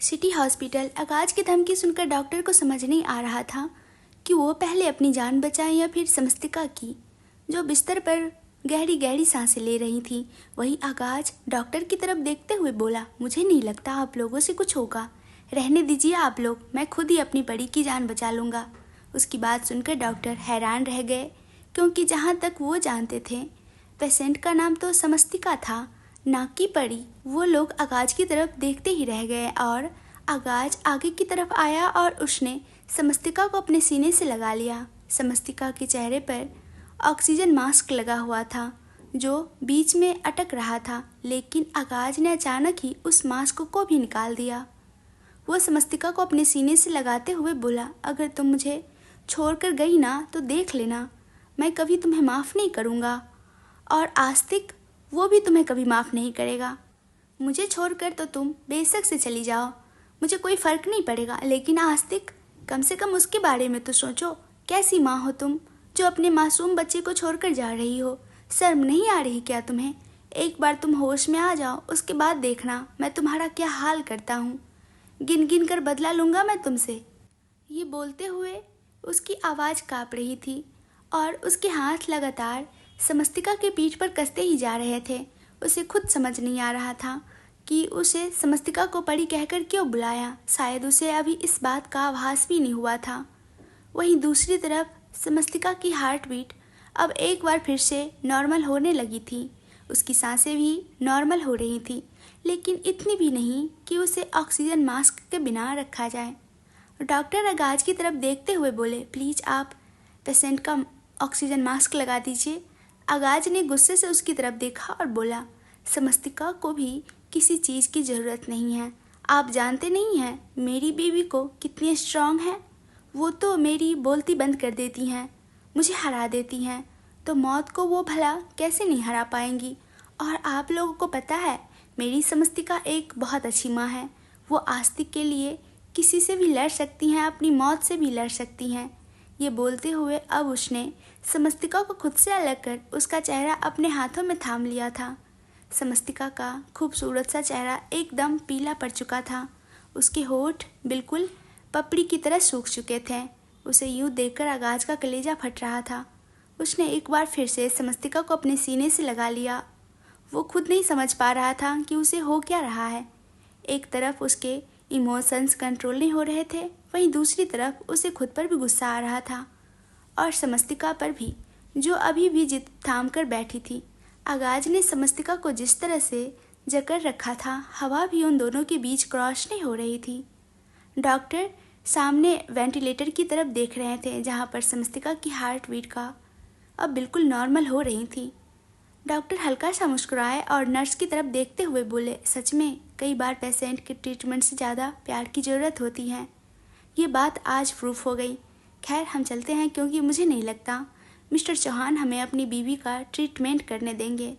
City hospital. आगाज की धमकी सुनकर डॉक्टर को समझ नहीं आ रहा था कि वो पहले अपनी जान बचाए या फिर समस्तिका की, जो बिस्तर पर गहरी गहरी सांसें ले रही थी। वही आगाज डॉक्टर की तरफ देखते हुए बोला, मुझे नहीं लगता आप लोगों से कुछ होगा, रहने दीजिए आप लोग, मैं खुद ही अपनी परी की जान बचा लूँगा। उसकी बात सुनकर डॉक्टर हैरान रह गए, क्योंकि जहाँ तक वो जानते थे पेशेंट का नाम तो समस्तिका था, ना कि परी। वो लोग आगाज की तरफ देखते ही रह गए और आगाज आगे की तरफ आया और उसने समस्तिका को अपने सीने से लगा लिया। समस्तिका के चेहरे पर ऑक्सीजन मास्क लगा हुआ था जो बीच में अटक रहा था, लेकिन आगाज ने अचानक ही उस मास्क को भी निकाल दिया। वो समस्तिका को अपने सीने से लगाते हुए बोला, अगर तुम मुझे छोड़कर गई ना तो देख लेना, मैं कभी तुम्हें माफ़ नहीं करूँगा और आस्तिक वो भी तुम्हें कभी माफ़ नहीं करेगा। मुझे छोड़कर तो तुम बेशक से चली जाओ, मुझे कोई फ़र्क नहीं पड़ेगा, लेकिन आस्तिक, कम से कम उसके बारे में तो सोचो। कैसी माँ हो तुम जो अपने मासूम बच्चे को छोड़कर जा रही हो? शर्म नहीं आ रही क्या तुम्हें? एक बार तुम होश में आ जाओ, उसके बाद देखना मैं तुम्हारा क्या हाल करता हूँ। गिन गिन कर बदला लूँगा मैं तुमसे। ये बोलते हुए उसकी आवाज़ काँप रही थी और उसके हाथ लगातार समस्तिका के पीठ पर कसते ही जा रहे थे। उसे खुद समझ नहीं आ रहा था कि उसे समस्तिका को परी कहकर क्यों बुलाया। शायद उसे अभी इस बात का आभास भी नहीं हुआ था। वहीं दूसरी तरफ समस्तिका की हार्ट बीट अब एक बार फिर से नॉर्मल होने लगी थी। उसकी सांसें भी नॉर्मल हो रही थी, लेकिन इतनी भी नहीं कि उसे ऑक्सीजन मास्क के बिना रखा जाए। डॉक्टर आगाज की तरफ देखते हुए बोले, प्लीज़ आप पेशेंट का ऑक्सीजन मास्क लगा दीजिए। आगाज ने गुस्से से उसकी तरफ देखा और बोला, समस्तिका को भी किसी चीज़ की ज़रूरत नहीं है। आप जानते नहीं हैं मेरी बीवी को कितनी स्ट्रांग है। वो तो मेरी बोलती बंद कर देती हैं, मुझे हरा देती हैं, तो मौत को वो भला कैसे नहीं हरा पाएंगी। और आप लोगों को पता है मेरी समस्तिका एक बहुत अच्छी माँ है। वो आस्तिक के लिए किसी से भी लड़ सकती हैं, अपनी मौत से भी लड़ सकती हैं। ये बोलते हुए अब उसने समस्तिका को खुद से अलग कर उसका चेहरा अपने हाथों में थाम लिया था। समस्तिका का खूबसूरत सा चेहरा एकदम पीला पड़ चुका था। उसके होठ बिल्कुल पपड़ी की तरह सूख चुके थे। उसे यूँ देखकर आगाज का कलेजा फट रहा था। उसने एक बार फिर से समस्तिका को अपने सीने से लगा लिया। वो खुद नहीं समझ पा रहा था कि उसे हो क्या रहा है। एक तरफ उसके इमोशंस कंट्रोल नहीं हो रहे थे, वहीं दूसरी तरफ उसे खुद पर भी गुस्सा आ रहा था और समस्तिका पर भी, जो अभी भी जिद थाम कर बैठी थी। आगाज ने समस्तिका को जिस तरह से जकड़ रखा था, हवा भी उन दोनों के बीच क्रॉस नहीं हो रही थी। डॉक्टर सामने वेंटिलेटर की तरफ देख रहे थे, जहाँ पर समस्तिका की हार्ट बीट का अब बिल्कुल नॉर्मल हो रही थी। डॉक्टर हल्का सा मुस्कुराए और नर्स की तरफ देखते हुए बोले, सच में कई बार पेशेंट के ट्रीटमेंट से ज़्यादा प्यार की ज़रूरत होती है। ये बात आज प्रूफ हो गई। खैर हम चलते हैं, क्योंकि मुझे नहीं लगता मिस्टर चौहान हमें अपनी बीवी का ट्रीटमेंट करने देंगे।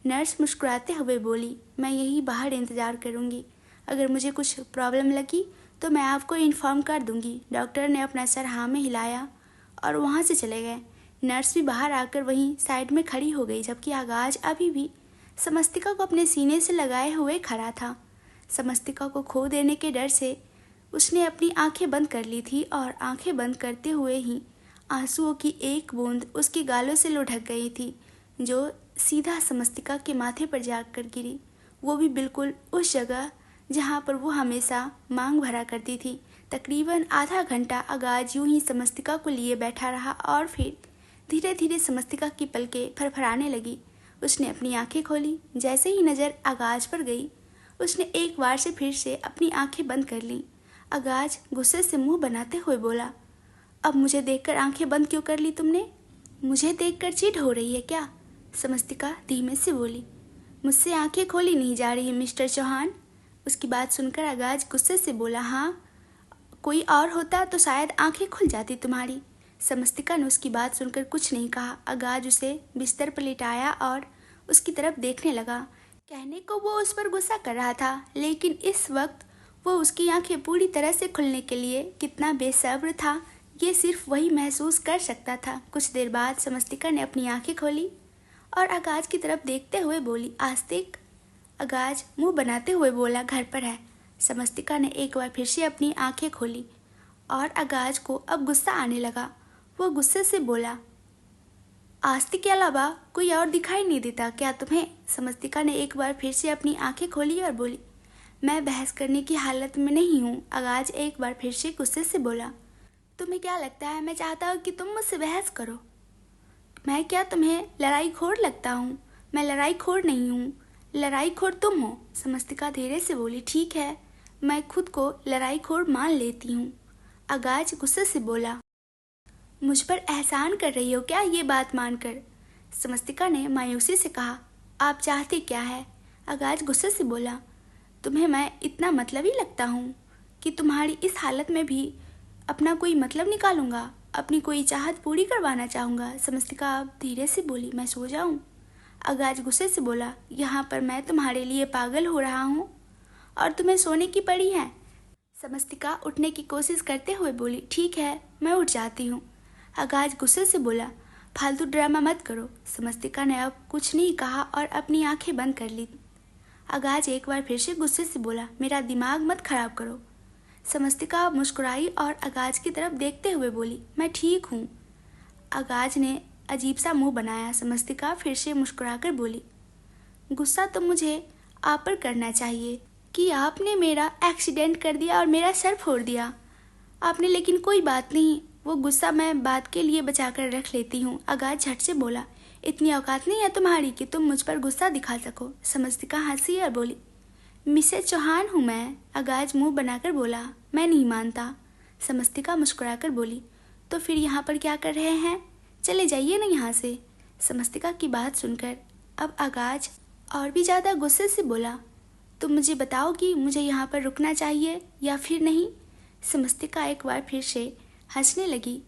नर्स मुस्कुराते हुए बोली, मैं यही बाहर इंतज़ार करूँगी, अगर मुझे कुछ प्रॉब्लम लगी तो मैं आपको इन्फॉर्म कर दूँगी। डॉक्टर ने अपना सर हाँ में हिलाया और वहाँ से चले गए। नर्स भी बाहर आकर वहीं साइड में खड़ी हो गई, जबकि आगाज अभी भी समस्तिका को अपने सीने से लगाए हुए खड़ा था। समस्तिका को खो देने के डर से उसने अपनी आंखें बंद कर ली थी और आंखें बंद करते हुए ही आंसुओं की एक बूंद उसके गालों से लुढ़क गई थी, जो सीधा समस्तिका के माथे पर जाकर गिरी, वो भी बिल्कुल उस जगह जहाँ पर वो हमेशा मांग भरा करती थी। तकरीबन आधा घंटा आगाज यूं ही समस्तिका को लिए बैठा रहा और फिर धीरे धीरे समस्तिका की पलकें फरफराने लगी। उसने अपनी आंखें खोली। जैसे ही नज़र आगाज पर गई, उसने एक बार से फिर से अपनी आंखें बंद कर लीं। आगाज गुस्से से मुंह बनाते हुए बोला, अब मुझे देखकर आंखें बंद क्यों कर ली तुमने? मुझे देखकर चिढ़ हो रही है क्या? समस्तिका धीमे से बोली, मुझसे आंखें खोली नहीं जा रही मिस्टर चौहान। उसकी बात सुनकर आगाज गुस्से से बोला, हाँ, कोई और होता तो शायद आंखें खुल जाती तुम्हारी। समस्तिका ने उसकी बात सुनकर कुछ नहीं कहा। आगाज उसे बिस्तर पर लिटाया और उसकी तरफ देखने लगा। कहने को वो उस पर गुस्सा कर रहा था, लेकिन इस वक्त वो उसकी आंखें पूरी तरह से खुलने के लिए कितना बेसब्र था, ये सिर्फ वही महसूस कर सकता था। कुछ देर बाद समस्तिका ने अपनी आंखें खोली और आगाज की तरफ देखते हुए बोली, आस्तिक। आगाज मुंह बनाते हुए बोला, घर पर है। समस्तिका ने एक बार फिर से अपनी आंखें खोली और आगाज को अब गुस्सा आने लगा। वो गुस्से से बोला, आस्ती के अलावा कोई और दिखाई नहीं देता क्या तुम्हें? समस्तिका ने एक बार फिर से अपनी आंखें खोली और बोली, मैं बहस करने की हालत में नहीं हूँ। आगाज एक बार फिर से गुस्से से बोला, तुम्हें क्या लगता है मैं चाहता हूँ कि तुम मुझसे बहस करो? मैं क्या तुम्हें लड़ाई खोर लगता हूँ? मैं लड़ाई खोर नहीं हूँ, लड़ाई खोर तुम हो। समस्तिका धीरे से बोली, ठीक है, मैं खुद को लड़ाई खोर मान लेती हूँ। आगाज गुस्से से बोला, मुझ पर एहसान कर रही हो क्या ये बात मानकर? समस्तिका ने मायूसी से कहा, आप चाहते क्या है? आगाज गुस्से से बोला, तुम्हें मैं इतना मतलबी लगता हूँ कि तुम्हारी इस हालत में भी अपना कोई मतलब निकालूंगा, अपनी कोई चाहत पूरी करवाना चाहूँगा। समस्तिका अब धीरे से बोली, मैं सो जाऊँ? आगाज गुस्से से बोला, यहाँ पर मैं तुम्हारे लिए पागल हो रहा हूँ और तुम्हें सोने की पड़ी है। समस्तिका उठने की कोशिश करते हुए बोली, ठीक है, मैं उठ जाती हूँ। आगाज गुस्से से बोला, फालतू ड्रामा मत करो। समस्तिका ने अब कुछ नहीं कहा और अपनी आंखें बंद कर ली। आगाज एक बार फिर से गुस्से से बोला, मेरा दिमाग मत खराब करो। समस्तिका मुस्कुराई और आगाज की तरफ देखते हुए बोली, मैं ठीक हूँ। आगाज ने अजीब सा मुंह बनाया। समस्तिका फिर से मुस्कुराकर बोली, गुस्सा तो मुझे आप पर करना चाहिए कि आपने मेरा एक्सीडेंट कर दिया और मेरा सर फोड़ दिया आपने, लेकिन कोई बात नहीं, वो गुस्सा मैं बात के लिए बचा कर रख लेती हूँ। आगाज झट से बोला, इतनी औकात नहीं है तुम्हारी कि तुम मुझ पर गुस्सा दिखा सको। समस्तिका हंसी और बोली, मिसेज चौहान हूँ मैं। आगाज मुंह बनाकर बोला, मैं नहीं मानता। समस्तिका मुस्कुराकर बोली, तो फिर यहाँ पर क्या कर रहे हैं? चले जाइए ना यहाँ से। समस्तिका की बात सुनकर अब आगाज और भी ज़्यादा गुस्से से बोला, तुम मुझे बताओ कि मुझे यहाँ पर रुकना चाहिए या फिर नहीं? समस्तिका एक बार फिर से हंसने लगी।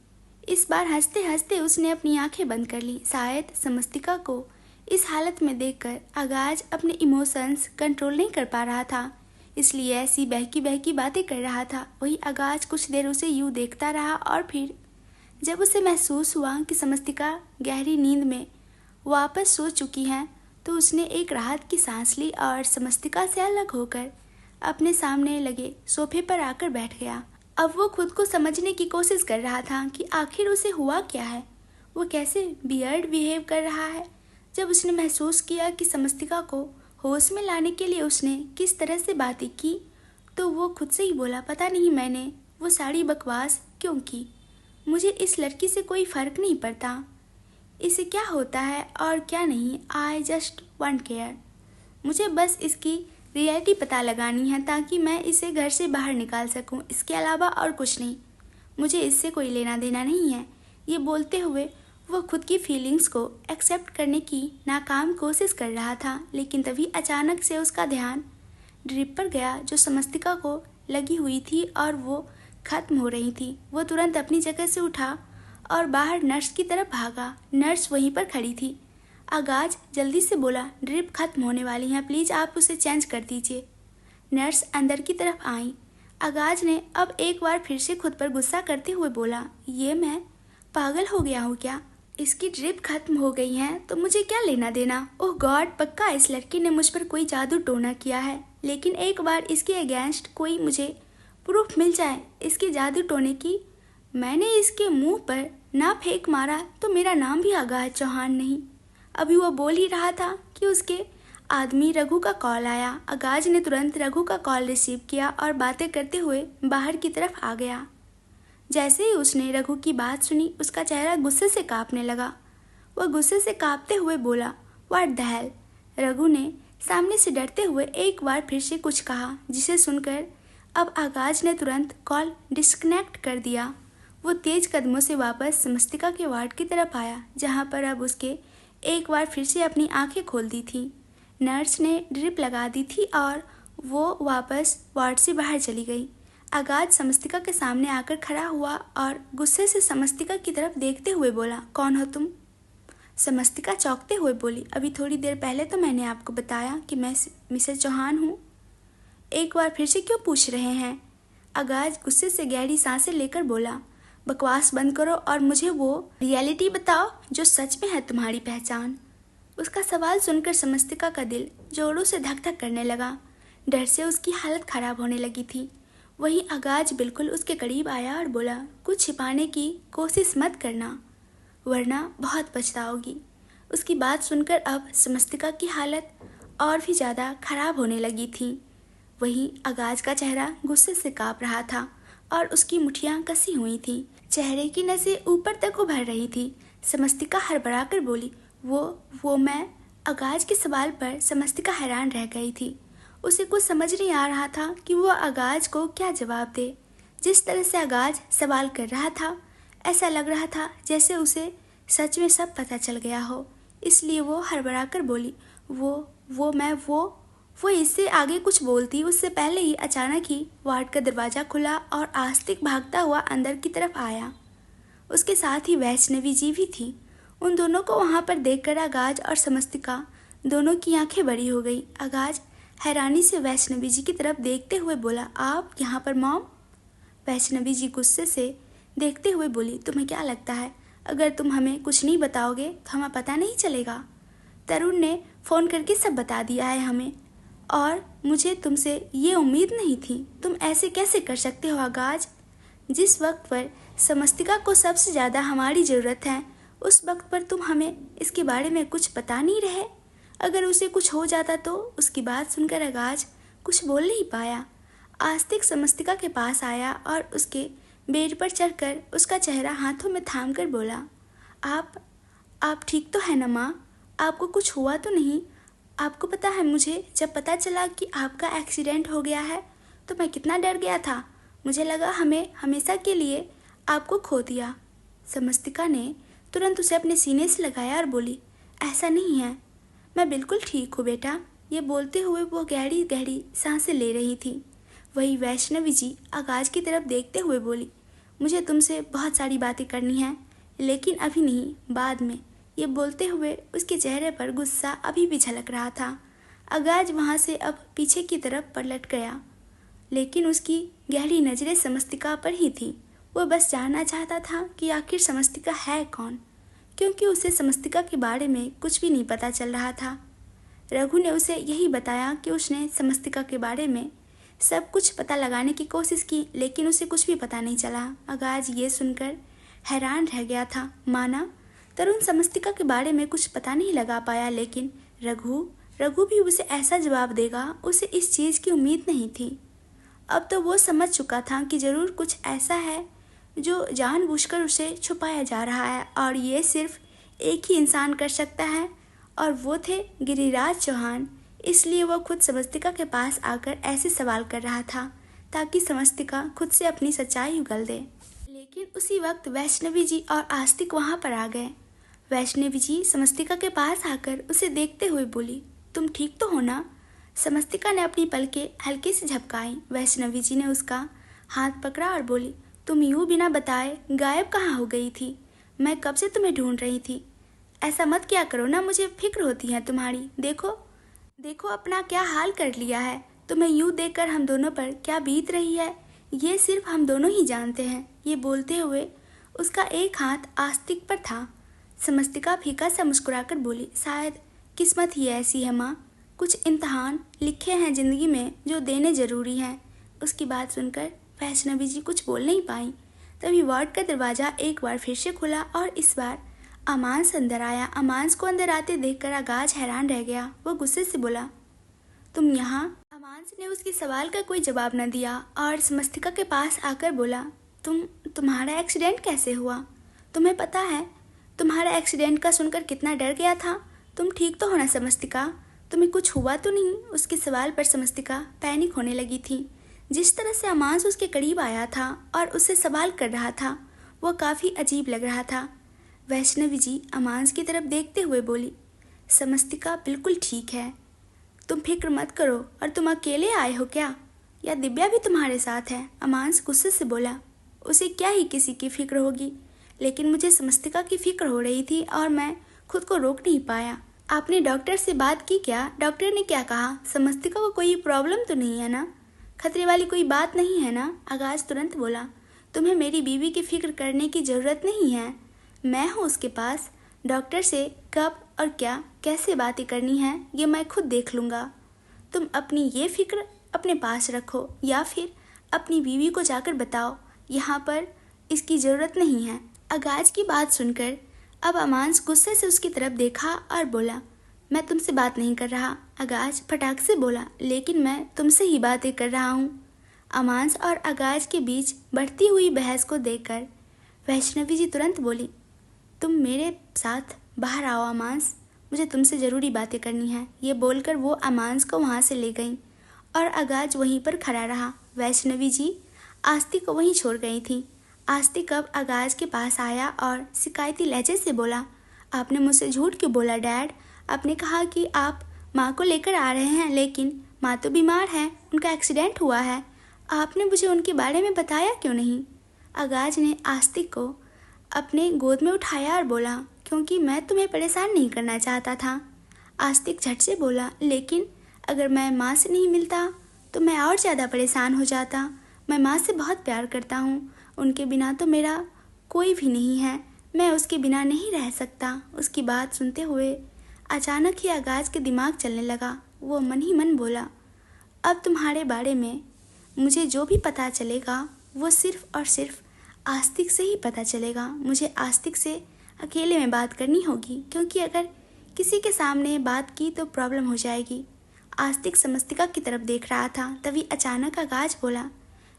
इस बार हंसते हंसते उसने अपनी आंखें बंद कर ली। शायद समस्तिका को इस हालत में देखकर आगाज अपने इमोशंस कंट्रोल नहीं कर पा रहा था, इसलिए ऐसी बहकी बहकी बातें कर रहा था। वही आगाज कुछ देर उसे यूं देखता रहा और फिर जब उसे महसूस हुआ कि समस्तिका गहरी नींद में वापस सो चुकी हैं, तो उसने एक राहत की सांस ली और समस्तिका से अलग होकर अपने सामने लगे सोफे पर आकर बैठ गया। अब वो खुद को समझने की कोशिश कर रहा था कि आखिर उसे हुआ क्या है, वो कैसे वियर्ड बिहेव कर रहा है। जब उसने महसूस किया कि समस्तिका को होश में लाने के लिए उसने किस तरह से बातें की, तो वो खुद से ही बोला, पता नहीं मैंने वो सारी बकवास क्यों की। मुझे इस लड़की से कोई फ़र्क नहीं पड़ता, इसे क्या होता है और क्या नहीं, आई जस्ट वांट केयर। मुझे बस इसकी रियलिटी पता लगानी है ताकि मैं इसे घर से बाहर निकाल सकूं, इसके अलावा और कुछ नहीं। मुझे इससे कोई लेना देना नहीं है। ये बोलते हुए वो खुद की फीलिंग्स को एक्सेप्ट करने की नाकाम कोशिश कर रहा था, लेकिन तभी अचानक से उसका ध्यान ड्रिप पर गया जो समस्तिका को लगी हुई थी और वो खत्म हो रही थी। वो तुरंत अपनी जगह से उठा और बाहर नर्स की तरफ भागा। नर्स वहीं पर खड़ी थी। आगाज जल्दी से बोला, ड्रिप खत्म होने वाली है, प्लीज़ आप उसे चेंज कर दीजिए। नर्स अंदर की तरफ आई। आगाज ने अब एक बार फिर से खुद पर गुस्सा करते हुए बोला, ये मैं पागल हो गया हूँ क्या? इसकी ड्रिप खत्म हो गई है तो मुझे क्या लेना देना? ओह गॉड, पक्का इस लड़की ने मुझ पर कोई जादू टोना किया है, लेकिन एक बार इसके अगेंस्ट कोई मुझे प्रूफ मिल जाए इसके जादू टोने की। मैंने इसके मुंह पर ना फेंक मारा तो मेरा नाम भी आगाज चौहान नहीं। अभी वो बोल ही रहा था कि उसके आदमी रघु का कॉल आया। आगाज ने तुरंत रघु का कॉल रिसीव किया और बातें करते हुए बाहर की तरफ आ गया। जैसे ही उसने रघु की बात सुनी, उसका चेहरा गुस्से से कांपने लगा। वह गुस्से से कांपते हुए बोला, व्हाट द हेल। रघु ने सामने से डरते हुए एक बार फिर से कुछ कहा, जिसे सुनकर अब आगाज ने तुरंत कॉल डिस्कनेक्ट कर दिया। वो तेज कदमों से वापस समस्तिका के वार्ड की तरफ आया, जहाँ पर अब उसके एक बार फिर से अपनी आंखें खोल दी थी। नर्स ने ड्रिप लगा दी थी और वो वापस वार्ड से बाहर चली गई। आगाज समस्तिका के सामने आकर खड़ा हुआ और गुस्से से समस्तिका की तरफ देखते हुए बोला, कौन हो तुम? समस्तिका चौंकते हुए बोली, अभी थोड़ी देर पहले तो मैंने आपको बताया कि मैं मिसेज चौहान हूँ, एक बार फिर से क्यों पूछ रहे हैं? आगाज गुस्से से गहरी सांसें लेकर बोला, बकवास बंद करो और मुझे वो रियलिटी बताओ जो सच में है तुम्हारी पहचान। उसका सवाल सुनकर समस्तिका का दिल जोरों से धक धक करने लगा। डर से उसकी हालत खराब होने लगी थी। वही आगाज बिल्कुल उसके करीब आया और बोला, कुछ छिपाने की कोशिश मत करना, वरना बहुत पछताओगी। उसकी बात सुनकर अब समस्तिका की हालत और भी ज़्यादा खराब होने लगी थी। वहीं आगाज का चेहरा गुस्से से काँप रहा था और उसकी मुठ्ठियाँ कसी हुई थीं। चेहरे की नसें ऊपर तक उभर रही थी। समस्तिका हड़बड़ा कर बोली, वो मैं। आगाज के सवाल पर समस्तिका हैरान रह गई थी। उसे कुछ समझ नहीं आ रहा था कि वो आगाज को क्या जवाब दे। जिस तरह से आगाज सवाल कर रहा था, ऐसा लग रहा था जैसे उसे सच में सब पता चल गया हो। इसलिए वो हड़बड़ा कर बोली, वो इससे आगे कुछ बोलती उससे पहले ही अचानक ही वार्ड का दरवाज़ा खुला और आस्तिक भागता हुआ अंदर की तरफ आया। उसके साथ ही वैष्णवी जी भी थी। उन दोनों को वहाँ पर देखकर आगाज और समस्तिका दोनों की आंखें बड़ी हो गई। आगाज हैरानी से वैष्णवी जी की तरफ देखते हुए बोला, आप यहाँ पर मॉम? वैष्णवी जी गुस्से से देखते हुए बोली, तुम्हें क्या लगता है अगर तुम हमें कुछ नहीं बताओगे तो हमें पता नहीं चलेगा? तरुण ने फ़ोन करके सब बता दिया है हमें, और मुझे तुमसे ये उम्मीद नहीं थी। तुम ऐसे कैसे कर सकते हो आगाज? जिस वक्त पर समस्तिका को सबसे ज़्यादा हमारी ज़रूरत है, उस वक्त पर तुम हमें इसके बारे में कुछ बता नहीं रहे। अगर उसे कुछ हो जाता तो? उसकी बात सुनकर आगाज कुछ बोल नहीं पाया। आस्तिक समस्तिका के पास आया और उसके बेड पर चढ़कर उसका चेहरा हाथों में थाम कर बोला, आप ठीक तो है ना माँ? आपको कुछ हुआ तो नहीं? आपको पता है, मुझे जब पता चला कि आपका एक्सीडेंट हो गया है तो मैं कितना डर गया था। मुझे लगा हमें हमेशा के लिए आपको खो दिया। समस्तिका ने तुरंत उसे अपने सीने से लगाया और बोली, ऐसा नहीं है, मैं बिल्कुल ठीक हूँ बेटा। ये बोलते हुए वो गहरी गहरी सांसें ले रही थी। वही वैष्णवी जी आगाज की तरफ देखते हुए बोली, मुझे तुमसे बहुत सारी बातें करनी हैं, लेकिन अभी नहीं, बाद में। ये बोलते हुए उसके चेहरे पर गुस्सा अभी भी झलक रहा था। आगाज वहाँ से अब पीछे की तरफ पलट गया, लेकिन उसकी गहरी नज़रें समस्तिका पर ही थी। वो बस जानना चाहता था कि आखिर समस्तिका है कौन, क्योंकि उसे समस्तिका के बारे में कुछ भी नहीं पता चल रहा था। रघु ने उसे यही बताया कि उसने समस्तिका के बारे में सब कुछ पता लगाने की कोशिश की, लेकिन उसे कुछ भी पता नहीं चला। आगाज ये सुनकर हैरान रह गया था। माना तरुण समस्तिका के बारे में कुछ पता नहीं लगा पाया, लेकिन रघु भी उसे ऐसा जवाब देगा, उसे इस चीज़ की उम्मीद नहीं थी। अब तो वो समझ चुका था कि ज़रूर कुछ ऐसा है जो जानबूझकर उसे छुपाया जा रहा है, और ये सिर्फ एक ही इंसान कर सकता है, और वो थे गिरिराज चौहान। इसलिए वो खुद समस्तिका के पास आकर ऐसे सवाल कर रहा था ताकि समस्तिका खुद से अपनी सच्चाई उगल दे। लेकिन उसी वक्त वैष्णवी जी और आस्तिक वहाँ पर आ गए। वैष्णवी जी समस्तिका के पास आकर उसे देखते हुए बोली, तुम ठीक तो हो ना? समस्तिका ने अपनी पलकें हल्के से झपकाई। वैष्णवी जी ने उसका हाथ पकड़ा और बोली, तुम यूँ बिना बताए गायब कहाँ हो गई थी? मैं कब से तुम्हें ढूंढ रही थी। ऐसा मत क्या करो ना, मुझे फिक्र होती है तुम्हारी। देखो अपना क्या हाल कर लिया है। तुम्हें यूँ देखकर हम दोनों पर क्या बीत रही है, ये सिर्फ हम दोनों ही जानते हैं। ये बोलते हुए उसका एक हाथ आस्तिक पर था। समस्तिका फीका सा मुस्कुराकर बोली, शायद किस्मत ही ऐसी है माँ, कुछ इम्तहान लिखे हैं ज़िंदगी में जो देने ज़रूरी हैं। उसकी बात सुनकर वैष्णवी जी कुछ बोल नहीं पाई। तभी वार्ड का दरवाज़ा एक बार फिर से खुला और इस बार अमांस अंदर आया। अमांस को अंदर आते देखकर आगाज हैरान रह गया। वो गुस्से से बोला, तुम यहाँ? अमांस ने उसके सवाल का कोई जवाब न दिया और समस्तिका के पास आकर बोला, तुम्हारा एक्सीडेंट कैसे हुआ? तुम्हें पता है तुम्हारा एक्सीडेंट का सुनकर कितना डर गया था। तुम ठीक तो हो ना समस्तिका? तुम्हें कुछ हुआ तो नहीं? उसके सवाल पर समस्तिका पैनिक होने लगी थी। जिस तरह से अमांस उसके करीब आया था और उससे सवाल कर रहा था, वो काफ़ी अजीब लग रहा था। वैष्णवी जी अमांस की तरफ देखते हुए बोली, समस्तिका बिल्कुल ठीक है, तुम फिक्र मत करो। और तुम अकेले आए हो क्या, या दिव्या भी तुम्हारे साथ है? अमांस गुस्से से बोला, उसे क्या ही किसी की फिक्र होगी, लेकिन मुझे समस्तिका की फिक्र हो रही थी और मैं खुद को रोक नहीं पाया। आपने डॉक्टर से बात की क्या? डॉक्टर ने क्या कहा? समस्तिका को कोई प्रॉब्लम तो नहीं है ना? खतरे वाली कोई बात नहीं है ना? आगाज तुरंत बोला, तुम्हें मेरी बीवी की फिक्र करने की ज़रूरत नहीं है, मैं हूँ उसके पास। डॉक्टर से कब और क्या कैसे बातें करनी है ये मैं खुद देख लूँगा। तुम अपनी ये फिक्र अपने पास रखो या फिर अपनी बीवी को जाकर बताओ, यहाँ पर इसकी ज़रूरत नहीं है। अगाज की बात सुनकर अब अमांस गुस्से से उसकी तरफ देखा और बोला, मैं तुमसे बात नहीं कर रहा। अगाज फटाक से बोला, लेकिन मैं तुमसे ही बातें कर रहा हूँ। अमांस और अगाज के बीच बढ़ती हुई बहस को देखकर वैष्णवी जी तुरंत बोली, तुम मेरे साथ बाहर आओ अमांस, मुझे तुमसे ज़रूरी बातें करनी है। ये बोलकर वो अमांस को वहाँ से ले गई और अगाज वहीं पर खड़ा रहा। वैष्णवी जी आस्तिक को वहीं छोड़ गई थी। आस्तिक अब अगाज के पास आया और शिकायती लहजे से बोला, आपने मुझसे झूठ क्यों बोला डैड? आपने कहा कि आप माँ को लेकर आ रहे हैं, लेकिन माँ तो बीमार है, उनका एक्सीडेंट हुआ है। आपने मुझे उनके बारे में बताया क्यों नहीं? अगाज ने आस्तिक को अपने गोद में उठाया और बोला, क्योंकि मैं तुम्हें परेशान नहीं करना चाहता था। आस्तिक झट से बोला, लेकिन अगर मैं माँ से नहीं मिलता तो मैं और ज़्यादा परेशान हो जाता। मैं माँ से बहुत प्यार करता हूँ, उनके बिना तो मेरा कोई भी नहीं है, मैं उसके बिना नहीं रह सकता। उसकी बात सुनते हुए अचानक ही अगाज के दिमाग चलने लगा। वो मन ही मन बोला, अब तुम्हारे बारे में मुझे जो भी पता चलेगा वो सिर्फ और सिर्फ आस्तिक से ही पता चलेगा। मुझे आस्तिक से अकेले में बात करनी होगी, क्योंकि अगर किसी के सामने बात की तो प्रॉब्लम हो जाएगी। आस्तिक समस्तिका की तरफ देख रहा था। तभी अचानक अगाज बोला,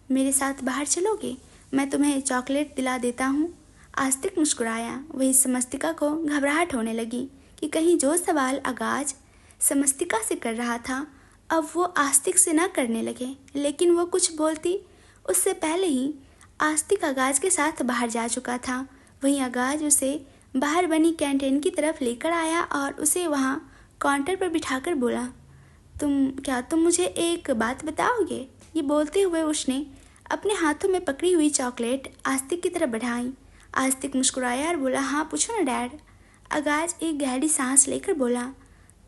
मेरे साथ बाहर चलोगे? मैं तुम्हें चॉकलेट दिला देता हूँ। आस्तिक मुस्कुराया। वही समस्तिका को घबराहट होने लगी कि कहीं जो सवाल अगाज समस्तिका से कर रहा था अब वो आस्तिक से ना करने लगे। लेकिन वो कुछ बोलती उससे पहले ही आस्तिक अगाज के साथ बाहर जा चुका था। वहीं अगाज उसे बाहर बनी कैंटीन की तरफ लेकर आया और उसे वहाँ काउंटर पर बिठाकर बोला, तुम मुझे एक बात बताओगे? ये बोलते हुए उसने अपने हाथों में पकड़ी हुई चॉकलेट आस्तिक की तरफ बढ़ाई। आस्तिक मुस्कुराया और बोला, हाँ पूछो ना डैड। अगाज एक गहरी सांस लेकर बोला,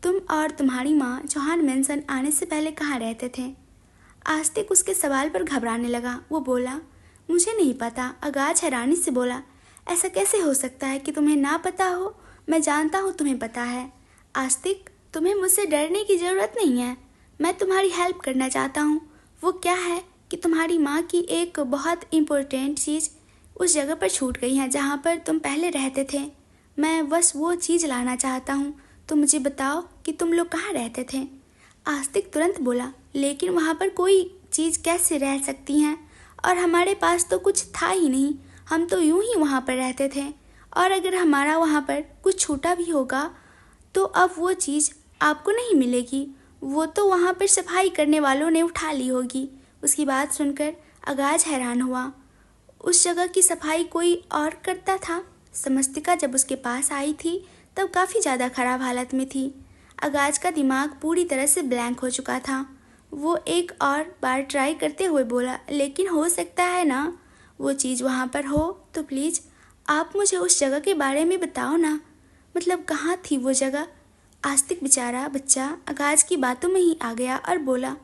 तुम और तुम्हारी माँ चौहान मेंशन आने से पहले कहाँ रहते थे? आस्तिक उसके सवाल पर घबराने लगा। वो बोला, मुझे नहीं पता। अगाज हैरानी से बोला, ऐसा कैसे हो सकता है कि तुम्हें ना पता हो? मैं जानता हूँ तुम्हें पता है। आस्तिक, तुम्हें मुझसे डरने की ज़रूरत नहीं है, मैं तुम्हारी हेल्प करना चाहता हूँ। वो क्या है कि तुम्हारी माँ की एक बहुत इम्पोर्टेंट चीज़ उस जगह पर छूट गई है जहाँ पर तुम पहले रहते थे। मैं बस वो चीज़ लाना चाहता हूँ, तो मुझे बताओ कि तुम लोग कहाँ रहते थे? आस्तिक तुरंत बोला, लेकिन वहाँ पर कोई चीज़ कैसे रह सकती हैं, और हमारे पास तो कुछ था ही नहीं, हम तो यूं ही वहाँ पर रहते थे, और अगर हमारा वहाँ पर कुछ छूटा भी होगा तो अब वो चीज़ आपको नहीं मिलेगी, वो तो वहाँ पर सफाई करने वालों ने उठा ली होगी। उसकी बात सुनकर अगाज हैरान हुआ। उस जगह की सफाई कोई और करता था? समस्तिका जब उसके पास आई थी तब काफ़ी ज़्यादा ख़राब हालत में थी। अगाज का दिमाग पूरी तरह से ब्लैंक हो चुका था। वो एक और बार ट्राई करते हुए बोला, लेकिन हो सकता है ना वो चीज़ वहाँ पर हो, तो प्लीज़ आप मुझे उस जगह के बारे में बताओ ना, मतलब कहाँ थी वो जगह? आस्तिक बेचारा बच्चा अगाज की बातों में ही आ गया और बोला,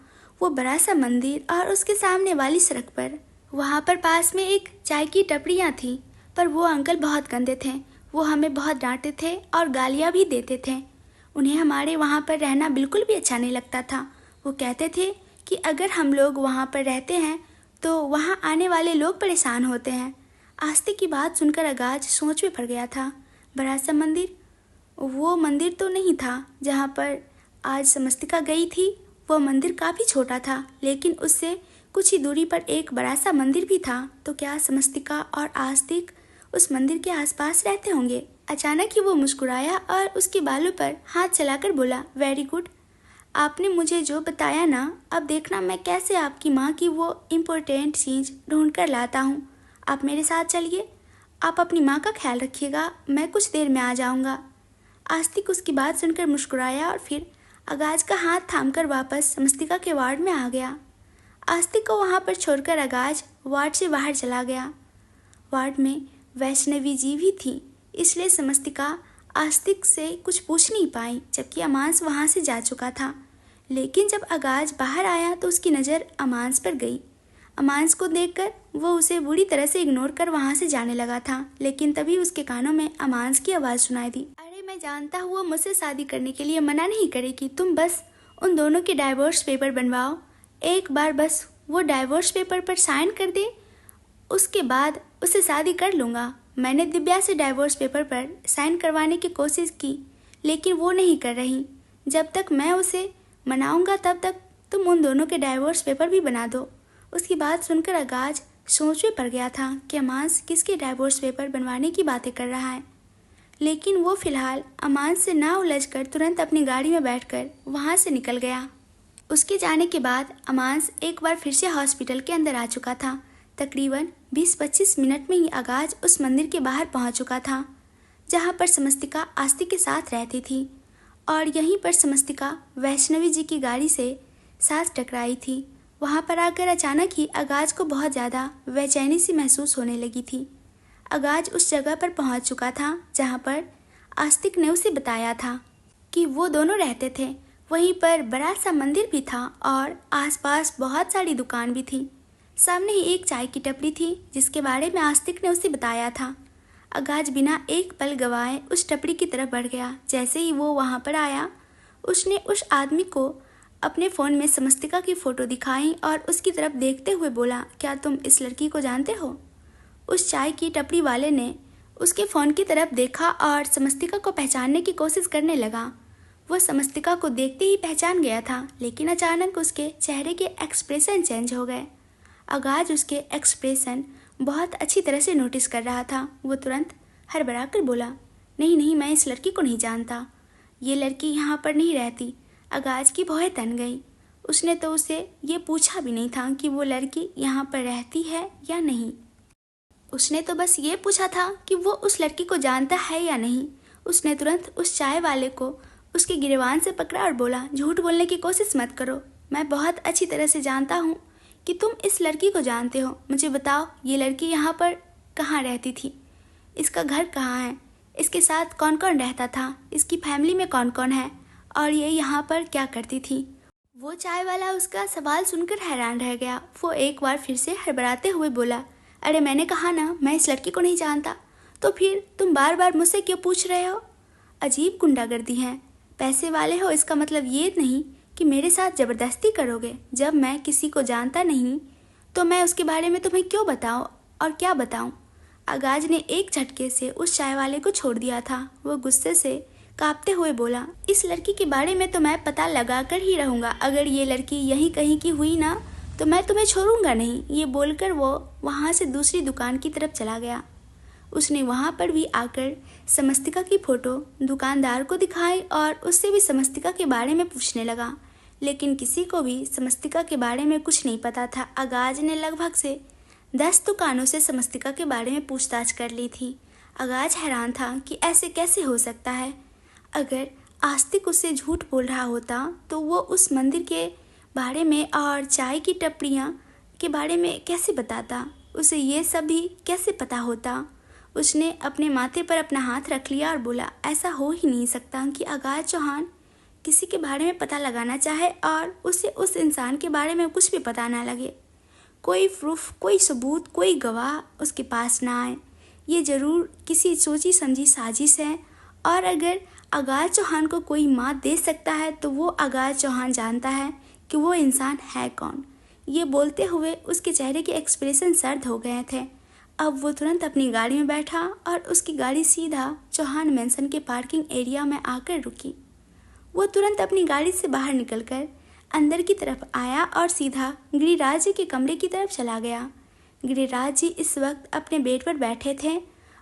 वो बड़ा सा मंदिर और उसके सामने वाली सड़क पर, वहाँ पर पास में एक चाय की टपरियाँ थी, पर वो अंकल बहुत गंदे थे, वो हमें बहुत डांटते थे और गालियाँ भी देते थे। उन्हें हमारे वहाँ पर रहना बिल्कुल भी अच्छा नहीं लगता था। वो कहते थे कि अगर हम लोग वहाँ पर रहते हैं तो वहाँ आने वाले लोग परेशान होते हैं। आस्तिक की बात सुनकर अगाज सोच में पड़ गया था। बड़ा सा मंदिर, वो मंदिर तो नहीं था जहाँ पर आज समस्तिका गई थी। वो मंदिर काफ़ी छोटा था, लेकिन उससे कुछ ही दूरी पर एक बड़ा सा मंदिर भी था। तो क्या समस्तिका और आस्तिक उस मंदिर के आसपास रहते होंगे? अचानक ही वो मुस्कुराया और उसके बालों पर हाथ चलाकर बोला, वेरी गुड, आपने मुझे जो बताया ना, अब देखना मैं कैसे आपकी माँ की वो इम्पोर्टेंट चीज़ ढूंढ कर लाता हूँ। आप मेरे साथ चलिए, आप अपनी माँ का ख्याल रखिएगा, मैं कुछ देर में आ जाऊँगा। आस्तिक उसकी बात सुनकर मुस्कुराया और फिर अगाज का हाथ थामकर वापस समस्तिका के वार्ड में आ गया। आस्तिक को वहाँ पर छोड़कर अगाज वार्ड से बाहर चला गया। वार्ड में वैष्णवी जी भी थी, इसलिए समस्तिका आस्तिक से कुछ पूछ नहीं पाई, जबकि अमांस वहाँ से जा चुका था। लेकिन जब अगाज बाहर आया तो उसकी नज़र अमांस पर गई। अमांस को देखकर वो उसे बुरी तरह से इग्नोर कर वहाँ से जाने लगा था, लेकिन तभी उसके कानों में अमांस की आवाज़ सुनाई दी, अरे मैं जानता हूँ वो मुझसे शादी करने के लिए मना नहीं करेगी, तुम बस उन दोनों के डाइवोर्स पेपर बनवाओ। एक बार बस वो डाइवोर्स पेपर पर साइन कर दे, उसके बाद उससे शादी कर लूँगा। मैंने दिव्या से डाइवोर्स पेपर पर साइन करवाने की कोशिश की, लेकिन वो नहीं कर रही। जब तक मैं उसे मनाऊंगा तब तक तुम उन दोनों के डाइवोर्स पेपर भी बना दो। उसकी बात सुनकर आगाज सोच में पड़ गया था कि अमांस किसके डाइवोर्स पेपर बनवाने की बातें कर रहा है, लेकिन वो फिलहाल अमांस से ना उलझकर तुरंत अपनी गाड़ी में बैठकर वहाँ से निकल गया। उसके जाने के बाद अमांस एक बार फिर से हॉस्पिटल के अंदर आ चुका था। तकरीबन 20-25 मिनट में ही आगाज उस मंदिर के बाहर पहुँच चुका था जहाँ पर समस्तिका आस्तिक के साथ रहती थी, और यहीं पर समस्तिका वैष्णवी जी की गाड़ी से साथ टकराई थी। वहाँ पर आकर अचानक ही आगाज को बहुत ज़्यादा बेचैनी सी महसूस होने लगी थी। आगाज उस जगह पर पहुँच चुका था जहाँ पर आस्तिक ने उसे बताया था कि वो दोनों रहते थे। वहीं पर बड़ा सा मंदिर भी था और आसपास बहुत सारी दुकान भी थी। सामने ही एक चाय की टपरी थी जिसके बारे में आस्तिक ने उसे बताया था। आगाज बिना एक पल गवाए उस टपरी की तरफ बढ़ गया। जैसे ही वो वहाँ पर आया, उसने उस आदमी को अपने फ़ोन में समस्तिका की फ़ोटो दिखाई और उसकी तरफ देखते हुए बोला, क्या तुम इस लड़की को जानते हो? उस चाय की टपरी वाले ने उसके फ़ोन की तरफ देखा और समस्तिका को पहचानने की कोशिश करने लगा। वो समस्तिका को देखते ही पहचान गया था, लेकिन अचानक उसके चेहरे के एक्सप्रेशन चेंज हो गए। आगाज उसके एक्सप्रेशन बहुत अच्छी तरह से नोटिस कर रहा था। वो तुरंत हड़बड़ा कर बोला, नहीं नहीं, मैं इस लड़की को नहीं जानता। ये लड़की यहाँ पर नहीं रहती। आगाज की भौहें तन गई। उसने तो उसे ये पूछा भी नहीं था कि वो लड़की यहाँ पर रहती है या नहीं। उसने तो बस ये पूछा था कि वो उस लड़की को जानता है या नहीं। उसने तुरंत उस चाय वाले को उसके गिरबान से पकड़ा और बोला, झूठ बोलने की कोशिश मत करो। मैं बहुत अच्छी तरह से जानता हूँ कि तुम इस लड़की को जानते हो। मुझे बताओ, ये लड़की यहाँ पर कहाँ रहती थी? इसका घर कहाँ है? इसके साथ कौन कौन रहता था? इसकी फैमिली में कौन कौन है? और ये यहाँ पर क्या करती थी? वो चाय वाला उसका सवाल सुनकर हैरान रह गया। वो एक बार फिर से हड़बड़ाते हुए बोला, अरे मैंने कहा ना, मैं इस लड़की को नहीं जानता। तो फिर तुम बार बार मुझसे क्यों पूछ रहे हो? अजीब गुंडागर्दी है। पैसे वाले हो इसका मतलब ये नहीं कि मेरे साथ ज़बरदस्ती करोगे। जब मैं किसी को जानता नहीं तो मैं उसके बारे में तुम्हें क्यों बताऊं और क्या बताऊं? आगाज ने एक झटके से उस चाय वाले को छोड़ दिया था। वो गुस्से से कांपते हुए बोला, इस लड़की के बारे में तो मैं पता लगा कर ही रहूँगा। अगर ये लड़की यहीं कहीं की हुई ना तो मैं तुम्हें छोड़ूंगा नहीं। ये बोलकर वो वहाँ से दूसरी दुकान की तरफ चला गया। उसने वहाँ पर भी आकर समस्तिका की फ़ोटो दुकानदार को दिखाई और उससे भी समस्तिका के बारे में पूछने लगा, लेकिन किसी को भी समस्तिका के बारे में कुछ नहीं पता था। आगाज ने लगभग से 10 दुकानों से समस्तिका के बारे में पूछताछ कर ली थी। आगाज हैरान था कि ऐसे कैसे हो सकता है। अगर आस्तिक उससे झूठ बोल रहा होता तो वो उस मंदिर के बारे में और चाय की टपरियाँ के बारे में कैसे बताता? उसे ये सब भी कैसे पता होता? उसने अपने माथे पर अपना हाथ रख लिया और बोला, ऐसा हो ही नहीं सकता कि आगाज चौहान किसी के बारे में पता लगाना चाहे और उसे उस इंसान के बारे में कुछ भी पता ना लगे। कोई प्रूफ, कोई सबूत, कोई गवाह उसके पास ना आए। ये ज़रूर किसी सोची समझी साजिश है, और अगर आगाज चौहान को कोई मात दे सकता है तो वो आगाज चौहान जानता है कि वो इंसान है कौन। ये बोलते हुए उसके चेहरे के एक्सप्रेशन सर्द हो गए थे। अब वो तुरंत अपनी गाड़ी में बैठा और उसकी गाड़ी सीधा चौहान मैंसन के पार्किंग एरिया में आकर रुकी। वो तुरंत अपनी गाड़ी से बाहर निकलकर अंदर की तरफ आया और सीधा गिरिराज जी के कमरे की तरफ चला गया। गिरिराज जी इस वक्त अपने बेड पर बैठे थे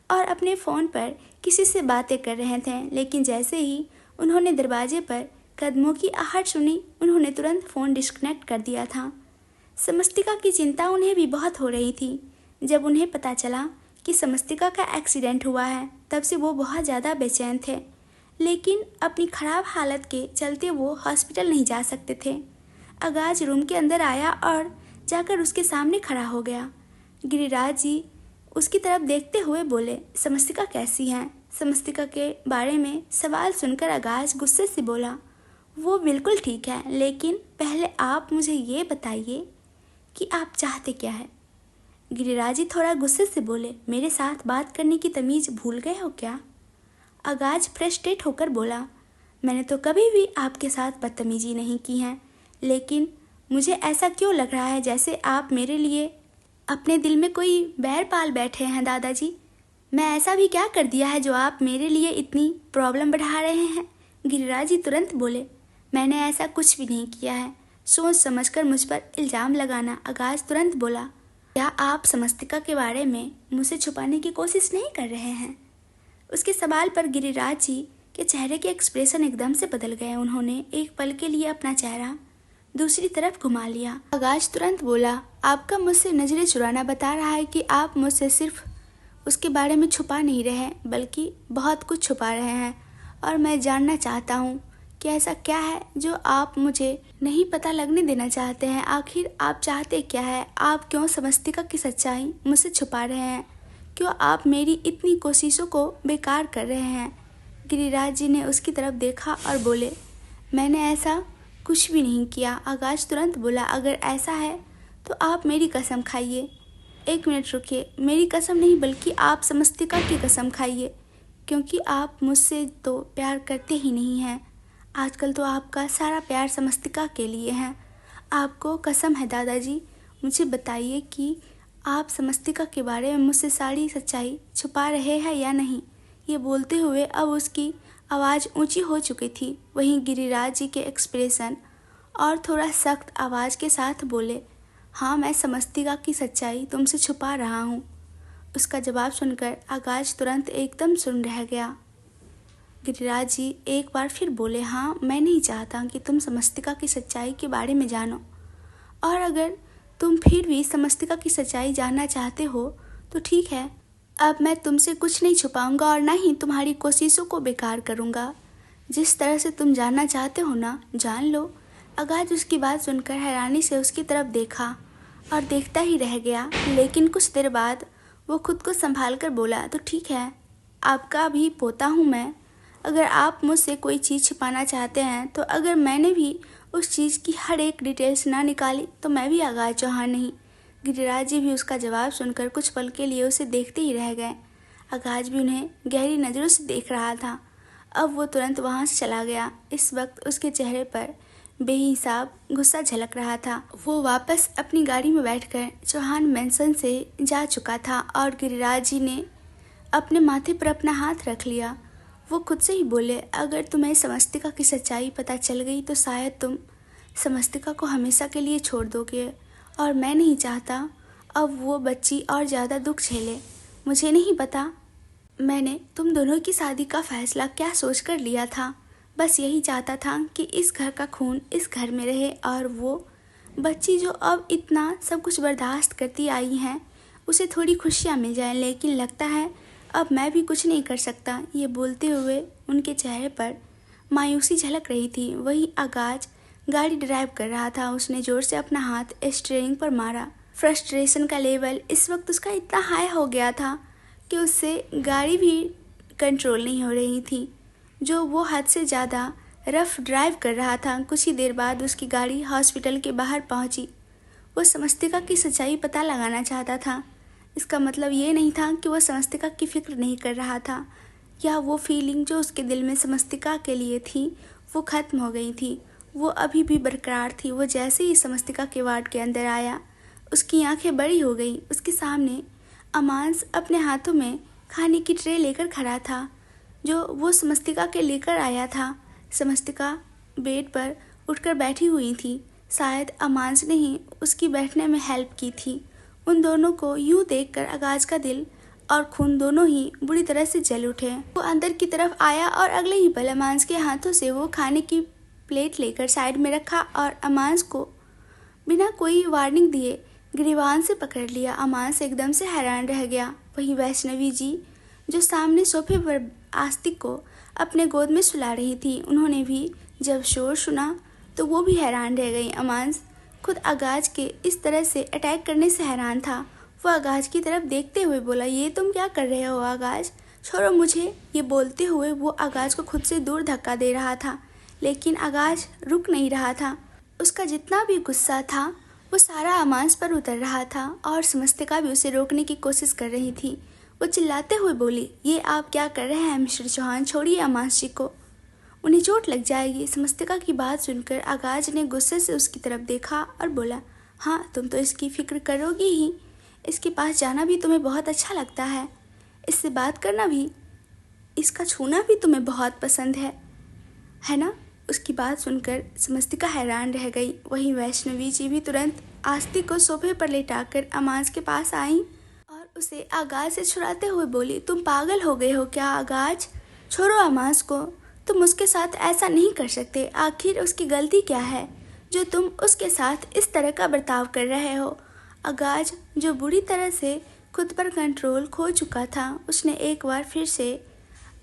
और अपने फ़ोन पर किसी से बातें कर रहे थे, लेकिन जैसे ही उन्होंने दरवाजे पर कदमों की आहट सुनी, उन्होंने तुरंत फ़ोन डिस्कनेक्ट कर दिया था। समस्तिका की चिंता उन्हें भी बहुत हो रही थी। जब उन्हें पता चला कि समस्तिका का एक्सीडेंट हुआ है, तब से वो बहुत ज़्यादा बेचैन थे, लेकिन अपनी ख़राब हालत के चलते वो हॉस्पिटल नहीं जा सकते थे। आगाज रूम के अंदर आया और जाकर उसके सामने खड़ा हो गया। गिरिराज जी उसकी तरफ देखते हुए बोले, समस्तिका कैसी हैं? समस्तिका के बारे में सवाल सुनकर आगाज गुस्से से बोला, वो बिल्कुल ठीक है, लेकिन पहले आप मुझे ये बताइए कि आप चाहते क्या है? गिरिराज जी थोड़ा गुस्से से बोले, मेरे साथ बात करने की तमीज़ भूल गए हो क्या? आगाज फ्रस्ट्रेट होकर बोला, मैंने तो कभी भी आपके साथ बदतमीजी नहीं की है, लेकिन मुझे ऐसा क्यों लग रहा है जैसे आप मेरे लिए अपने दिल में कोई बैर पाल बैठे हैं दादाजी। मैं ऐसा भी क्या कर दिया है जो आप मेरे लिए इतनी प्रॉब्लम बढ़ा रहे हैं? गिरिराज जी तुरंत बोले, मैंने ऐसा कुछ भी नहीं किया है। सोच समझकर मुझ पर इल्ज़ाम लगाना। आकाश तुरंत बोला, क्या आप समस्तिका के बारे में मुझसे छुपाने की कोशिश नहीं कर रहे हैं? उसके सवाल पर गिरिराज जी के चेहरे के एक्सप्रेशन एकदम से बदल गए। उन्होंने एक पल के लिए अपना चेहरा दूसरी तरफ घुमा लिया। आकाश तुरंत बोला, आपका मुझसे नजरें चुराना बता रहा है कि आप मुझसे सिर्फ उसके बारे में छुपा नहीं रहे बल्कि बहुत कुछ छुपा रहे हैं, और मैं जानना चाहता हूँ कि ऐसा क्या है जो आप मुझे नहीं पता लगने देना चाहते हैं। आखिर आप चाहते क्या है? आप क्यों समस्तिका की सच्चाई मुझसे छुपा रहे हैं? क्यों आप मेरी इतनी कोशिशों को बेकार कर रहे हैं? गिरिराज जी ने उसकी तरफ देखा और बोले, मैंने ऐसा कुछ भी नहीं किया। आकाश तुरंत बोला, अगर ऐसा है तो आप मेरी कसम खाइए। एक मिनट रुकिए, मेरी कसम नहीं बल्कि आप समस्तिका की कसम खाइए, क्योंकि आप मुझसे तो प्यार करते ही नहीं हैं। आजकल तो आपका सारा प्यार समस्तिका के लिए है। आपको कसम है दादाजी, मुझे बताइए कि आप समस्तिका के बारे में मुझसे सारी सच्चाई छुपा रहे हैं या नहीं। ये बोलते हुए अब उसकी आवाज़ ऊंची हो चुकी थी। वहीं गिरिराज जी के एक्सप्रेशन और थोड़ा सख्त आवाज़ के साथ बोले, हाँ, मैं समस्तिका की सच्चाई तुमसे छुपा रहा हूँ। उसका जवाब सुनकर आकाश तुरंत एकदम सुन रह गया। गिरिराज जी एक बार फिर बोले, हाँ, मैं नहीं चाहता कि तुम समस्तिका की सच्चाई के बारे में जानो, और अगर तुम फिर भी समस्तिका की सच्चाई जानना चाहते हो तो ठीक है। अब मैं तुमसे कुछ नहीं छुपाऊंगा और ना ही तुम्हारी कोशिशों को बेकार करूंगा। जिस तरह से तुम जानना चाहते हो ना, जान लो। आकाश उसकी बात सुनकर हैरानी से उसकी तरफ देखा और देखता ही रह गया। लेकिन कुछ देर बाद वो खुद को संभाल कर बोला, तो ठीक है, आपका भी पोता हूँ मैं। अगर आप मुझसे कोई चीज़ छिपाना चाहते हैं तो अगर मैंने भी उस चीज़ की हर एक डिटेल्स ना निकाली तो मैं भी आगाज चौहान नहीं। गिरिराज जी भी उसका जवाब सुनकर कुछ पल के लिए उसे देखते ही रह गए। आगाज भी उन्हें गहरी नज़रों से देख रहा था। अब वो तुरंत वहाँ से चला गया। इस वक्त उसके चेहरे पर बेहिसाब गुस्सा झलक रहा था। वो वापस अपनी गाड़ी में बैठकर चौहान मैंसन से जा चुका था और गिरिराज जी ने अपने माथे पर अपना हाथ रख लिया। वो खुद से ही बोले, अगर तुम्हें समस्तिका की सच्चाई पता चल गई तो शायद तुम समस्तिका को हमेशा के लिए छोड़ दोगे, और मैं नहीं चाहता अब वो बच्ची और ज़्यादा दुख झेले। मुझे नहीं पता मैंने तुम दोनों की शादी का फैसला क्या सोच कर लिया था। बस यही चाहता था कि इस घर का खून इस घर में रहे, और वो बच्ची जो अब इतना सब कुछ बर्दाश्त करती आई हैं उसे थोड़ी खुशियाँ मिल जाएं। लेकिन लगता है अब मैं भी कुछ नहीं कर सकता। ये बोलते हुए उनके चेहरे पर मायूसी झलक रही थी। वही आगाज गाड़ी ड्राइव कर रहा था। उसने जोर से अपना हाथ स्टीयरिंग पर मारा। फ्रस्ट्रेशन का लेवल इस वक्त उसका इतना हाई हो गया था कि उससे गाड़ी भी कंट्रोल नहीं हो रही थी, जो वो हद से ज़्यादा रफ ड्राइव कर रहा था। कुछ ही देर बाद उसकी गाड़ी हॉस्पिटल के बाहर पहुंची। वो समस्तिका की सच्चाई पता लगाना चाहता था। इसका मतलब ये नहीं था कि वो समस्तिका की फिक्र नहीं कर रहा था, या वो फीलिंग जो उसके दिल में समस्तिका के लिए थी वो ख़त्म हो गई थी। वो अभी भी बरकरार थी। वो जैसे ही समस्तिका के वार्ड के अंदर आया, उसकी आंखें बड़ी हो गई। उसके सामने अमांस अपने हाथों में खाने की ट्रे लेकर खड़ा था, जो वो समस्तिका के लेकर आया था। समस्तिका बेड पर उठकर बैठी हुई थी। शायद अमांस ने ही उसकी बैठने में हेल्प की थी। उन दोनों को यूं देखकर आगाज का दिल और खून दोनों ही बुरी तरह से जल उठे। वो अंदर की तरफ आया और अगले ही पल अमांस के हाथों से वो खाने की प्लेट लेकर साइड में रखा और अमांस को बिना कोई वार्निंग दिए गिरीवान से पकड़ लिया। अमांस एकदम से हैरान रह गया। वहीं वैष्णवी जी, जो सामने सोफे पर आस्तिक को अपने गोद में सुला रही थी, उन्होंने भी जब शोर सुना तो वो भी हैरान रह गई। अमांस खुद आगाज के इस तरह से अटैक करने से हैरान था। वो आगाज की तरफ देखते हुए बोला, ये तुम क्या कर रहे हो आगाज, छोड़ो मुझे। ये बोलते हुए वो आगाज को खुद से दूर धक्का दे रहा था, लेकिन आगाज रुक नहीं रहा था। उसका जितना भी गुस्सा था वो सारा अमांस पर उतर रहा था, और समस्तिका भी उसे रोकने की कोशिश कर रही थी। वो चिल्लाते हुए बोली, ये आप क्या कर रहे हैं मिस्टर चौहान, छोड़िए अमांस जी को। उन्हें चोट लग जाएगी। समस्तिका की बात सुनकर आगाज ने गुस्से से उसकी तरफ देखा और बोला, हाँ तुम तो इसकी फिक्र करोगी ही, इसके पास जाना भी तुम्हें बहुत अच्छा लगता है, इससे बात करना भी, इसका छूना भी तुम्हें बहुत पसंद है ना। उसकी बात सुनकर समस्तिका हैरान रह गई। वहीं वैष्णवी जी भी तुरंत आस्तिक को सोफे पर लेटाकर अमाज के पास आई और उसे आगाज से छुड़ाते हुए बोली, तुम पागल हो गए हो क्या आगाज? छोड़ो अमाज को, तुम उसके साथ ऐसा नहीं कर सकते। आखिर उसकी गलती क्या है जो तुम उसके साथ इस तरह का बर्ताव कर रहे हो? आगाज, जो बुरी तरह से खुद पर कंट्रोल खो चुका था, उसने एक बार फिर से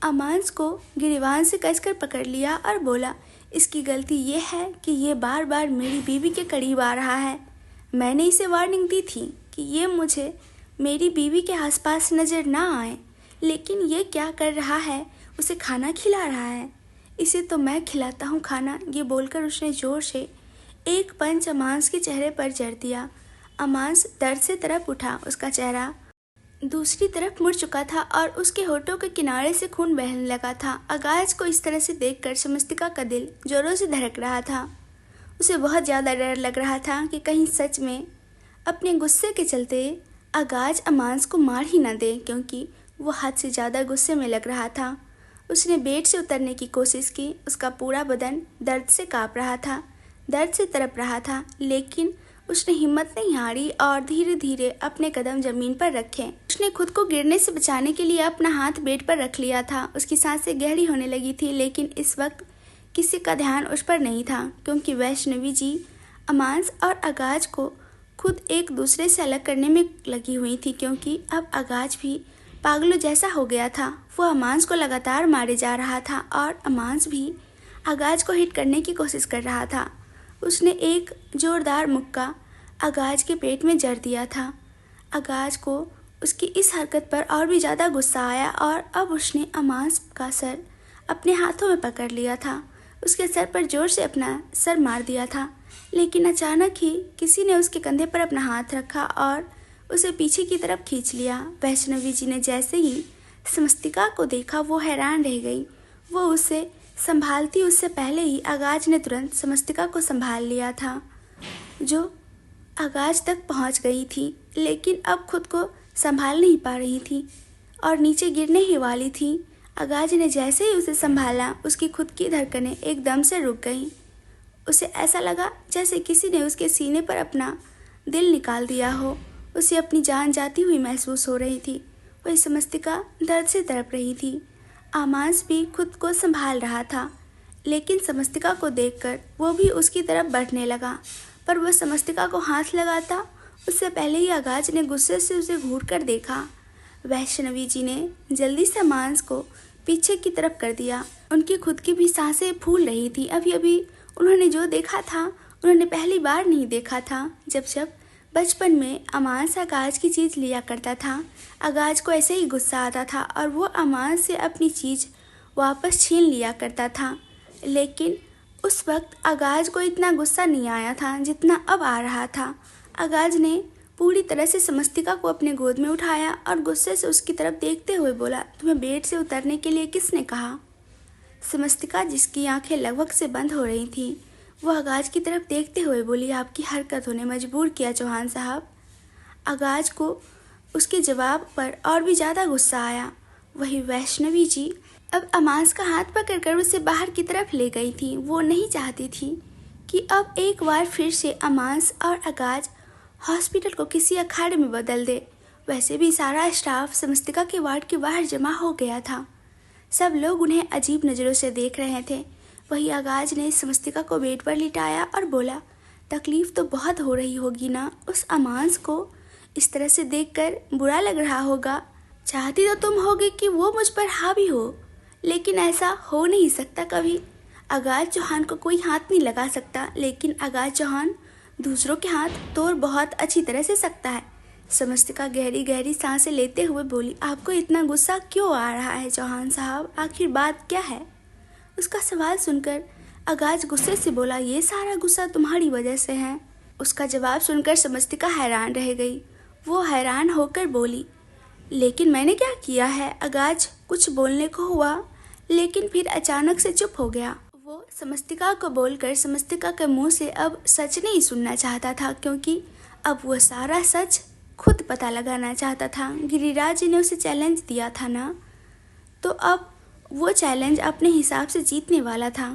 अमाज को गिरीबान से कसकर पकड़ लिया और बोला, इसकी गलती ये है कि ये बार बार मेरी बीवी के करीब आ रहा है। मैंने इसे वार्निंग दी थी कि ये मुझे मेरी बीवी के आसपास नज़र ना आए, लेकिन ये क्या कर रहा है, उसे खाना खिला रहा है। इसे तो मैं खिलाता हूँ खाना। ये बोलकर उसने ज़ोर से एक पंच अमाज के चेहरे पर जड़ दिया। अमाज दर्द से तरफ उठा। उसका चेहरा दूसरी तरफ मुड़ चुका था और उसके होठों के किनारे से खून बहने लगा था। आगाज को इस तरह से देखकर समस्तिका का दिल जोरों से धड़क रहा था। उसे बहुत ज़्यादा डर लग रहा था कि कहीं सच में अपने गुस्से के चलते आगाज अमाज को मार ही न दे, क्योंकि वो हद से ज़्यादा गुस्से में लग रहा था। उसने बेड से उतरने की कोशिश की। उसका पूरा बदन दर्द से काँप रहा था, दर्द से तड़प रहा था, लेकिन उसने हिम्मत नहीं हारी और धीरे धीरे अपने कदम जमीन पर रखे। उसने खुद को गिरने से बचाने के लिए अपना हाथ बेड पर रख लिया था। उसकी सांसें गहरी होने लगी थी, लेकिन इस वक्त किसी का ध्यान उस पर नहीं था, क्योंकि वैष्णवी जी अमाज और आगाज को खुद एक दूसरे से अलग करने में लगी हुई थी, क्योंकि अब आगाज भी पागलों जैसा हो गया था। वो अमाज को लगातार मारे जा रहा था और अमाज भी आगाज को हिट करने की कोशिश कर रहा था। उसने एक जोरदार मुक्का आगाज के पेट में जड़ दिया था। आगाज को उसकी इस हरकत पर और भी ज़्यादा गुस्सा आया और अब उसने अमाज का सर अपने हाथों में पकड़ लिया था। उसके सर पर जोर से अपना सर मार दिया था, लेकिन अचानक ही किसी ने उसके कंधे पर अपना हाथ रखा और उसे पीछे की तरफ खींच लिया। वैष्णवी जी ने जैसे ही समस्तिका को देखा, वो हैरान रह गई। वो उसे संभालती उससे पहले ही आगाज ने तुरंत समस्तिका को संभाल लिया था, जो आगाज तक पहुंच गई थी, लेकिन अब खुद को संभाल नहीं पा रही थी और नीचे गिरने ही वाली थी। आगाज ने जैसे ही उसे संभाला, उसकी खुद की धड़कनें एकदम से रुक गईं। उसे ऐसा लगा जैसे किसी ने उसके सीने पर अपना दिल निकाल दिया हो। उसे अपनी जान जाती हुई महसूस हो रही थी। वही समस्तिका दर्द से तड़प रही थी। आमाज भी खुद को संभाल रहा था, लेकिन समस्तिका को देखकर वो भी उसकी तरफ बढ़ने लगा, पर वह समस्तिका को हाथ लगाता उससे पहले ही आगाज ने गुस्से से उसे घूर कर देखा। वैष्णवी जी ने जल्दी से आमाज को पीछे की तरफ कर दिया। उनकी खुद की भी सांसें फूल रही थी। अभी अभी उन्होंने जो देखा था, उन्होंने पहली बार नहीं देखा था। जब बचपन में अमाज आगाज की चीज़ लिया करता था, आगाज को ऐसे ही गुस्सा आता था और वो अमाज से अपनी चीज़ वापस छीन लिया करता था, लेकिन उस वक्त आगाज को इतना गुस्सा नहीं आया था जितना अब आ रहा था। आगाज ने पूरी तरह से समस्तिका को अपने गोद में उठाया और गुस्से से उसकी तरफ देखते हुए बोला, तुम्हें बेड से उतरने के लिए किसने कहा? समस्तिका, जिसकी आंखें लगभग से बंद हो रही थीं, वो आगाज की तरफ देखते हुए बोली, आपकी हरकतों ने मजबूर किया चौहान साहब। आगाज को उसके जवाब पर और भी ज़्यादा गुस्सा आया। वही वैष्णवी जी अब अमाज का हाथ पकड़कर उसे बाहर की तरफ ले गई थी। वो नहीं चाहती थी कि अब एक बार फिर से अमाज और आगाज हॉस्पिटल को किसी अखाड़े में बदल दे। वैसे भी सारा स्टाफ समस्तिका के वार्ड के बाहर जमा हो गया था। सब लोग उन्हें अजीब नज़रों से देख रहे थे। वही आगाज ने समस्तिका को बेड पर लिटाया और बोला, तकलीफ़ तो बहुत हो रही होगी ना? उस अमाज को इस तरह से देखकर बुरा लग रहा होगा। चाहती तो तुम होगी कि वो मुझ पर हावी हो, लेकिन ऐसा हो नहीं सकता कभी। आगाज चौहान को कोई हाथ नहीं लगा सकता, लेकिन आगाज चौहान दूसरों के हाथ तोड़ बहुत अच्छी तरह से सकता है। समस्तिका गहरी गहरी सांसें लेते हुए बोली, आपको इतना गुस्सा क्यों आ रहा है चौहान साहब? आखिर बात क्या है? उसका सवाल सुनकर आगाज गुस्से से बोला, ये सारा गुस्सा तुम्हारी वजह से है। उसका जवाब सुनकर समस्तिका हैरान रह गई। वो हैरान होकर बोली, लेकिन मैंने क्या किया है? आगाज कुछ बोलने को हुआ, लेकिन फिर अचानक से चुप हो गया। वो समस्तिका को बोलकर समस्तिका के मुंह से अब सच नहीं सुनना चाहता था, क्योंकि अब वो सारा सच खुद पता लगाना चाहता था। गिरिराज ने उसे चैलेंज दिया था ना, तो अब वो चैलेंज अपने हिसाब से जीतने वाला था।